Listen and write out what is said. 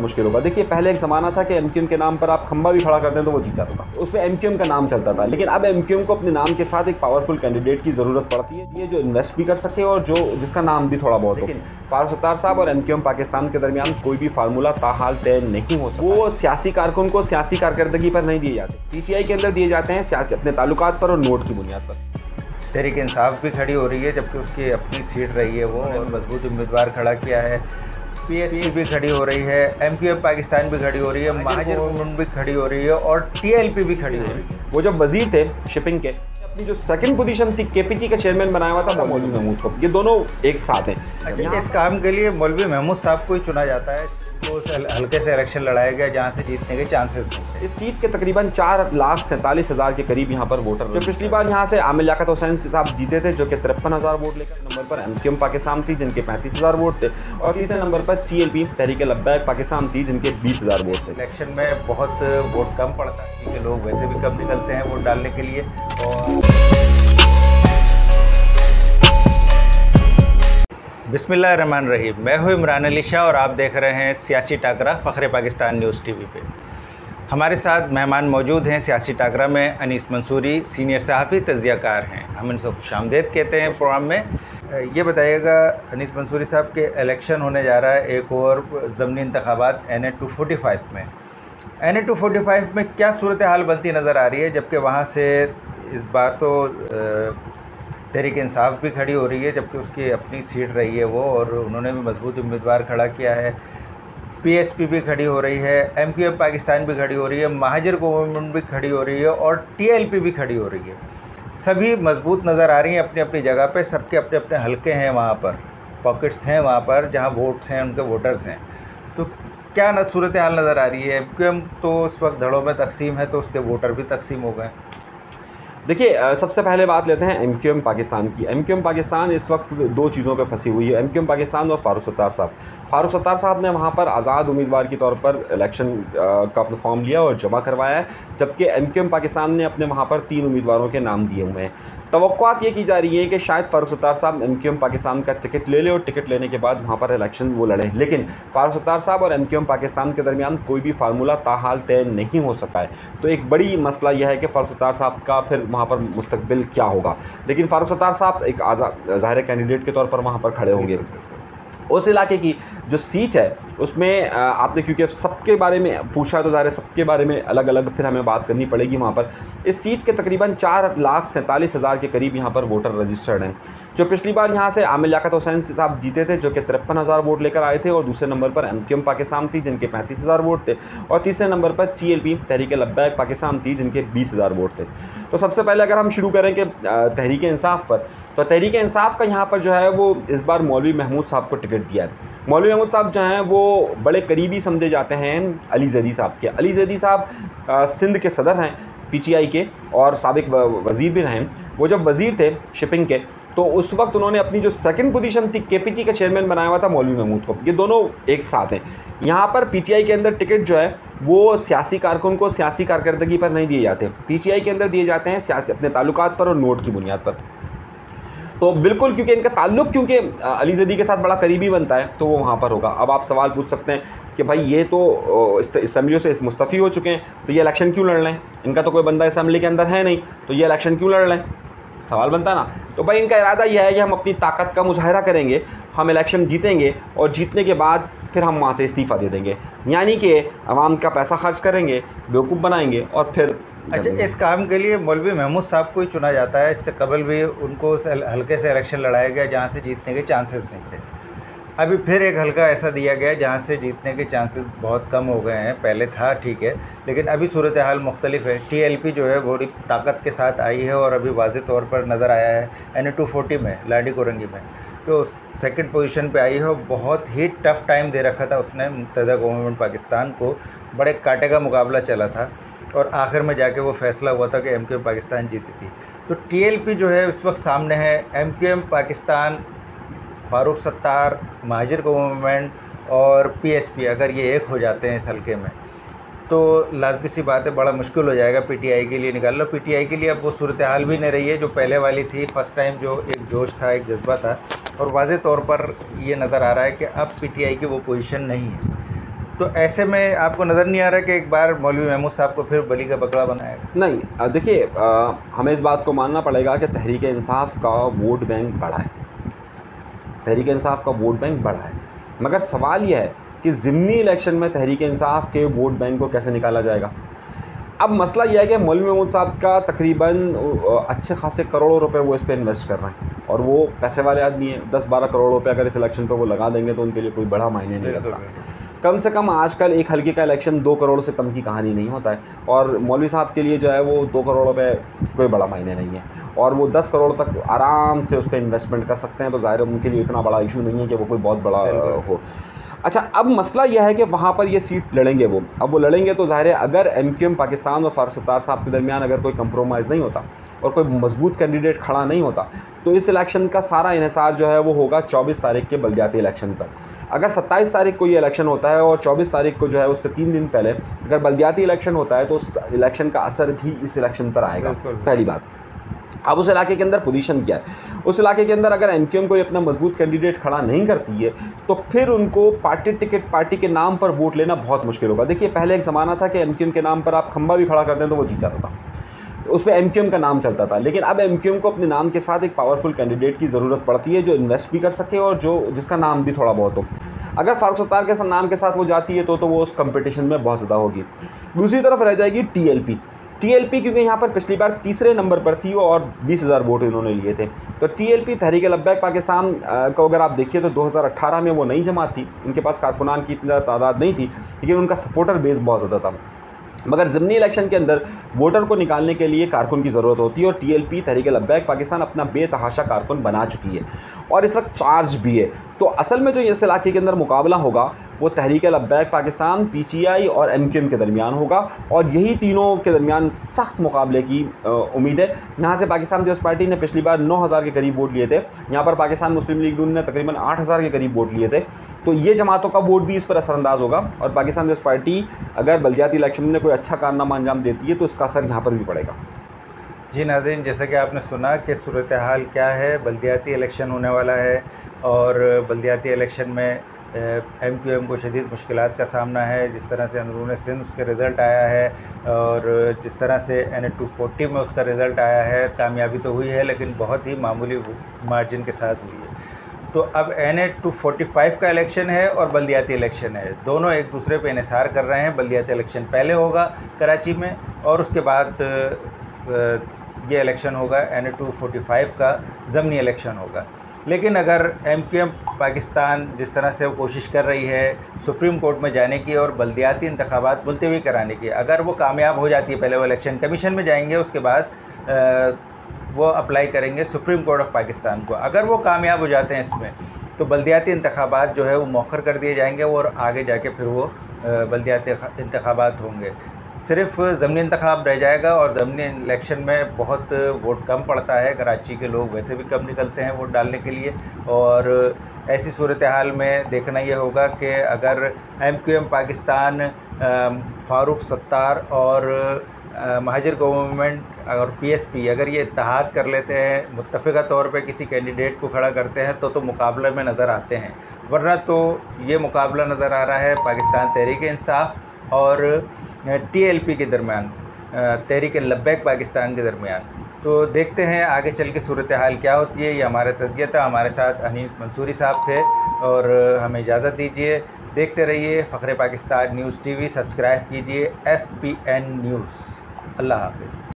मुश्किल होगा। देखिए पहले एक ज़माना था कि एमक्यूएम के नाम पर आप खंबा भी खड़ा कर दें तो वो जीत जाता था, उसमें एमक्यूएम का नाम चलता था। लेकिन अब एमक्यूएम को अपने नाम के साथ एक पावरफुल कैंडिडेट की ज़रूरत पड़ती है, ये जो इन्वेस्ट भी कर सके और जो जिसका नाम भी थोड़ा बहुत हो। लेकिन फारूक सत्तार साहब और एमक्यूएम पाकिस्तान के दरमियान कोई भी फार्मूला ताहाल तय नहीं हो सकता। वो सियासी कारकुन को सियासी कारकर्दगी पर नहीं दिए जाते, पीटीआई के अंदर दिए जाते हैं सियासी अपने ताल्लुकात पर और नोट की बुनियाद पर। तहरीक इंसाफ भी खड़ी हो रही है जबकि उसकी अपनी सीट रही है वो, और मजबूत उम्मीदवार खड़ा किया है। पीएसपी भी खड़ी हो रही है, एमक्यूएम पाकिस्तान भी खड़ी हो रही है, महाजर गवर्नमेंट भी खड़ी हो रही है और टीएलपी भी खड़ी हो रही है। वो जब वजीर थे शिपिंग के, अपनी जो सेकंड पोजीशन थी केपीटी का चेयरमैन बनाया हुआ था मौलवी महमूद को, ये दोनों एक साथ हैं। अच्छा, इस काम के लिए मौलवी महमूद साहब को ही चुना जाता है, तो हल्के से इलेक्शन लड़ाया गया जहाँ से जीतने के चांसेस हैं। इस सीट के तकरीबन 4,47,000 के करीब यहाँ पर वोटर। जो पिछली बार यहाँ से आमिर लियाकत हुसैन साहब जीते थे जो कि 53,000 वोट लेकर, नंबर पर एमक्यूएम पाकिस्तान थी जिनके 35,000 वोट थे, और तीसरे नंबर पर टीएलपी तहरीक लब्बैक पाकिस्तान थी जिनके 20,000 वोट थे। इलेक्शन में बहुत वोट कम पड़ता है क्योंकि लोग वैसे भी कम निकलते हैं वोट डालने के लिए। और बिस्मिल्लाहिर्रहमानिर्रहीम, मैं हूँ इमरान अली शाह और आप देख रहे हैं सियासी टाकरा फ़ख्र पाकिस्तान न्यूज़ टीवी पे। हमारे साथ मेहमान मौजूद हैं सियासी टाकरा में अनीस मंसूरी, सीनियर सहाफ़ी तज़कियाकार हैं। हम इनसे खुशामदीद कहते हैं प्रोग्राम में। ये बताइएगा अनीस मंसूरी साहब के इलेक्शन होने जा रहा है एक और ज़मनी इंतखाबात NA 245 में। NA 245 में क्या सूरत हाल बनती नज़र आ रही है, जबकि वहाँ से इस बार तो तहरीक इंसाफ भी खड़ी हो रही है जबकि उसकी अपनी सीट रही है वो, और उन्होंने भी मजबूत उम्मीदवार खड़ा किया है। पीएसपी भी खड़ी हो रही है, एमक्यूएम पाकिस्तान भी खड़ी हो रही है, महाजर गवर्नमेंट भी खड़ी हो रही है और टीएलपी भी खड़ी हो रही है। सभी मजबूत नज़र आ रही हैं अपनी अपनी जगह पे, सबके अपने अपने हलके हैं, वहाँ पर पॉकेट्स हैं, वहाँ पर जहाँ वोट्स हैं उनके वोटर्स हैं। तो क्या न सूरत हाल नज़र आ रही है? एमक्यूएम तो इस वक्त धड़ों में तकसीम है तो उसके वोटर भी तकसीम हो गए। देखिए सबसे पहले बात लेते हैं एमक्यूएम पाकिस्तान की। एमक्यूएम पाकिस्तान इस वक्त दो चीज़ों पे फंसी हुई है, एमक्यूएम पाकिस्तान और फारूक सत्तार साहब। फारूक सत्तार साहब ने वहाँ पर आज़ाद उम्मीदवार के तौर पर इलेक्शन का अपना फॉर्म लिया और जमा करवाया है, जबकि एमक्यूएम पाकिस्तान ने अपने वहाँ पर 3 उम्मीदवारों के नाम दिए हुए हैं। तवक्कुआत ये की जा रही है कि शायद फारूक सत्तार साहब एमक्यूएम पाकिस्तान का टिकट ले लें और टिकट लेने के बाद वहाँ पर इलेक्शन वो लड़ें। लेकिन फारूक सत्तार साहब और एमक्यूएम पाकिस्तान के दरमियान कोई भी फार्मूला ताहाल तय नहीं हो सका है। तो एक बड़ी मसला यह है कि फारूक सत्तार साहब का फिर वहाँ पर मुस्तकबिल क्या होगा। लेकिन फारूक सत्तार साहब एक ज़ाहिर कैंडिडेट के तौर पर वहाँ पर खड़े होंगे। उस इलाके की जो सीट है उसमें आपने क्योंकि सबके बारे में पूछा तो ज़ाहिर सबके बारे में अलग अलग फिर हमें बात करनी पड़ेगी। वहाँ पर इस सीट के तकरीबन 4,47,000 के करीब यहाँ पर वोटर रजिस्टर्ड हैं। जो पिछली बार यहाँ से आमिर लियाकत हुसैन साहब जीते थे जो कि 53,000 वोट लेकर आए थे, और दूसरे नंबर पर एमक्यूएम पाकिस्तान थी जिनके 35,000 वोट थे, और तीसरे नंबर पर टीएलपी तहरीक लब्बैक पाकिस्तान थी जिनके 20,000 वोट थे। तो सबसे पहले अगर हम शुरू करें कि तहरीक इंसाफ पर, तो तहरीक इंसाफ का यहाँ पर जो है वो इस बार मौलवी महमूद साहब को टिकट दिया है। मौलवी महमूद साहब जो हैं वो बड़े करीबी समझे जाते हैं अली ज़ैदी साहब के। अली ज़ैदी साहब सिंध के सदर हैं पीटीआई के और साबिक वज़ीर भी रहे। वो जब वज़ीर थे शिपिंग के तो उस वक्त उन्होंने अपनी जो सेकंड पोजीशन थी केपीटी का चेयरमैन बनाया हुआ था मौलवी महमूद को। ये दोनों एक साथ हैं। यहाँ पर पीटीआई के अंदर टिकट जो है वो सियासी कारकुन को सियासी कारकर्दगी पर नहीं दिए जाते, पीटीआई के अंदर दिए जाते हैं सियासी अपने ताल्लुकात पर और नोट की बुनियाद पर। तो बिल्कुल क्योंकि इनका ताल्लुक़ क्योंकि अली ज़ैदी के साथ बड़ा करीबी बनता है तो वो वहाँ पर होगा। अब आप सवाल पूछ सकते हैं कि भाई ये तो असम्बलियों से मुस्तफ़ी हो चुके हैं तो ये इलेक्शन क्यों लड़ रहे हैं, इनका तो कोई बंदा असम्बली के अंदर है नहीं तो ये इलेक्शन क्यों लड़ रहे हैं, सवाल बनता है ना। तो भाई इनका इरादा यह है कि हम अपनी ताकत का मुजाहरा करेंगे, हम इलेक्शन जीतेंगे और जीतने के बाद फिर हम वहाँ से इस्तीफ़ा दे देंगे, यानी कि आवाम का पैसा खर्च करेंगे, बेवकूफ़ बनाएंगे और फिर। अच्छा, इस काम के लिए मौलवी महमूद साहब को ही चुना जाता है। इससे कबल भी उनको हल्के से इलेक्शन लड़ाया गया जहाँ से जीतने के चांसेस नहीं थे। अभी फिर एक हल्का ऐसा दिया गया जहाँ से जीतने के चांसेस बहुत कम हो गए हैं। पहले था ठीक है, लेकिन अभी सूरत हाल मुख्तलिफ है। टीएलपी जो है बड़ी ताकत के साथ आई है और अभी वाज़े तौर पर नज़र आया है NA 240 में, लाडी कोरंगी में, तो सेकंड पोजीशन पे आई है और बहुत ही टफ़ टाइम दे रखा था उसने मुत्तहिदा गवर्नमेंट पाकिस्तान को। बड़े कांटे का मुकाबला चला था और आखिर में जाके वो फैसला हुआ था कि एमक्यूएम पाकिस्तान जीती थी। तो टीएलपी जो है इस वक्त सामने है, MQM Pakistan, Farooq Sattar, Muhajir government और पीएसपी, अगर ये एक हो जाते हैं इस हल्के में तो लाजमी सी बात है बड़ा मुश्किल हो जाएगा पीटीआई के लिए निकालना। पीटीआई के लिए अब वो सूरत हाल भी नहीं रही है जो पहले वाली थी। फ़र्स्ट टाइम जो एक जोश था, एक जज्बा था, और वाज़े तौर पर ये नज़र आ रहा है कि अब पीटीआई की वो पोजीशन नहीं है। तो ऐसे में आपको नज़र नहीं आ रहा कि एक बार मौलवी महमूद साहब को फिर बली का बकरा बनाएगा? नहीं, देखिए, हमें इस बात को मानना पड़ेगा कि तहरीक इंसाफ का वोट बैंक बड़ा है, तहरीक इंसाफ का वोट बैंक बड़ा है, मगर सवाल यह है कि ज़िमनी इलेक्शन में तहरीक इंसाफ के वोट बैंक को कैसे निकाला जाएगा। अब मसला यह है कि मौलवी महमूद साहब का तकरीबन अच्छे खासे करोड़ों रुपए वो इस पर इन्वेस्ट कर रहे हैं, और वो पैसे वाले आदमी हैं। 10-12 करोड़ रुपए अगर इस इलेक्शन पर वो लगा देंगे तो उनके लिए कोई बड़ा मायने नहीं रखता। कम से कम आजकल एक हल्के का इलेक्शन 2 करोड़ से कम की कहानी नहीं होता है, और मौलवी साहब के लिए जो है वो 2 करोड़ रुपए कोई बड़ा मायने नहीं है, और वो 10 करोड़ तक आराम से उस पर इन्वेस्टमेंट कर सकते हैं। तो ज़ाहिर है उनके लिए इतना बड़ा इशू नहीं है कि वो कोई बहुत बड़ा हो। अच्छा, अब मसला यह है कि वहाँ पर ये सीट लड़ेंगे वो। अब वो लड़ेंगे तो ज़ाहिर है अगर MQM पाकिस्तान और फारूक सत्तार साहब के दरमियान अगर कोई कंप्रोमाइज़ नहीं होता और कोई मजबूत कैंडिडेट खड़ा नहीं होता, तो इस इलेक्शन का सारा इन्हिसार जो है वो होगा 24 तारीख के बल्दियाती इलेक्शन पर। अगर 27 तारीख को ये इलेक्शन होता है और 24 तारीख को जो है उससे 3 दिन पहले अगर बल्दियाती इलेक्शन होता है, तो उस इलेक्शन का असर भी इस इलेक्शन पर आएगा। पहली बात। अब उस इलाके के अंदर पोजीशन क्या है? उस इलाके के अंदर अगर MQM कोई अपना मजबूत कैंडिडेट खड़ा नहीं करती है, तो फिर उनको पार्टी के नाम पर वोट लेना बहुत मुश्किल होगा। देखिए, पहले एक ज़माना था कि MQM के नाम पर आप खंबा भी खड़ा करते हैं तो वो जीत जाता था, उस पर MQM का नाम चलता था। लेकिन अब MQM को अपने नाम के साथ एक पावरफुल कैंडिडेट की ज़रूरत पड़ती है जो इन्वेस्ट भी कर सके और जिसका नाम भी थोड़ा बहुत हो। अगर फारूक सत्तार के नाम के साथ वो जाती है तो वो उस कंपटीशन में बहुत ज़्यादा होगी। दूसरी तरफ रह जाएगी TLP, क्योंकि यहाँ पर पिछली बार तीसरे नंबर पर थी और 20,000 वोट इन्होंने लिए थे। तो TLP तहरीक लब्बैक पाकिस्तान को अगर आप देखिए तो 2018 में वो नई जमात थी, उनके पास कारकुनान की इतनी ज़्यादा तादाद नहीं थी, लेकिन उनका सपोर्टर बेस बहुत ज़्यादा था। मगर ज़िमनी इलेक्शन के अंदर वोटर को निकालने के लिए कारकुन की ज़रूरत होती है, और TLP तहरीक लब्बैक पाकिस्तान अपना बेतहाशा कारकुन बना चुकी है और इस वक्त चार्ज भी है। तो असल में जो इस इलाके के अंदर मुकाबला होगा वो तहरीक लब्बैक पाकिस्तान, PTI और MQM के दरमियान होगा, और यही तीनों के दरमियान सख्त मुकाबले की उम्मीद है। यहाँ से पाकिस्तान पीपल्स पार्टी ने पिछली बार 9,000 के करीब वोट लिए थे, यहाँ पर पाकिस्तान मुस्लिम लीग नून ने तकरीबन 8,000 के करीब वोट लिए थे। तो ये जमातों का वोट भी इस पर असरअंदाज होगा, और पाकिस्तान पीपल्स पार्टी अगर बल्दियाती इलेक्शन में कोई अच्छा कारनामा अंजाम देती है तो इसका असर यहाँ पर भी पड़ेगा। जी नाज़रीन, जैसा कि आपने सुना कि सूरत हाल क्या है, बल्दियाती इलेक्शन होने वाला है, और बल्दियाती इलेक्शन में MQM को शदीद मुश्किलात का सामना है। जिस तरह से अंदरून सिंध उसका रिज़ल्ट आया है, और जिस तरह से NA-240 में उसका रिज़ल्ट आया है, कामयाबी तो हुई है लेकिन बहुत ही मामूली मार्जिन के साथ हुई है। तो अब NA-245 का इलेक्शन है और बल्दियाती इलेक्शन है, दोनों एक दूसरे पे इन्हिसार कर रहे हैं। बल्दियाती इलेक्शन पहले होगा कराची में, और उसके बाद ये इलेक्शन होगा NA-245 का ज़मनी इलेक्शन होगा। लेकिन अगर MQM पाकिस्तान जिस तरह से वो कोशिश कर रही है सुप्रीम कोर्ट में जाने की और बल्दियाती इंतखाबात मुलतवी कराने की, अगर वो कामयाब हो जाती है, पहले वो इलेक्शन कमीशन में जाएंगे, उसके बाद वो अप्लाई करेंगे सुप्रीम कोर्ट ऑफ पाकिस्तान को। अगर वो कामयाब हो जाते हैं इसमें, तो बल्दियाती इंतखाबात जो है वो मौखर कर दिए जाएंगे, और आगे जाके फिर वो बल्दियाती इंतखाबात होंगे। सिर्फ ज़मनी इंतखाब रह जाएगा, और ज़मनी इलेक्शन में बहुत वोट कम पड़ता है, कराची के लोग वैसे भी कम निकलते हैं वोट डालने के लिए। और ऐसी सूरत हाल में देखना ये होगा कि अगर MQM पाकिस्तान, फारूक सत्तार और महाजिर गवर्नमेंट और PSP अगर ये इत्तेहाद कर लेते हैं, मुत्तफ़िक़ा तौर पे किसी कैंडिडेट को खड़ा करते हैं, तो मुकाबले में नज़र आते हैं। वरना तो ये मुकाबला नज़र आ रहा है पाकिस्तान तहरीक इंसाफ और TLP के दरमियान, तहरीक लब्बैक पाकिस्तान के दरमियान। तो देखते हैं आगे चल के सूरत हाल क्या होती है। ये हमारा तज़किया था, हमारे साथ हनीफ मंसूरी साहब थे, और हमें इजाज़त दीजिए। देखते रहिए फ़ख्रे पाकिस्तान न्यूज़ TV, सब्सक्राइब कीजिए FPN न्यूज़। अल्लाह हाफ़िज़।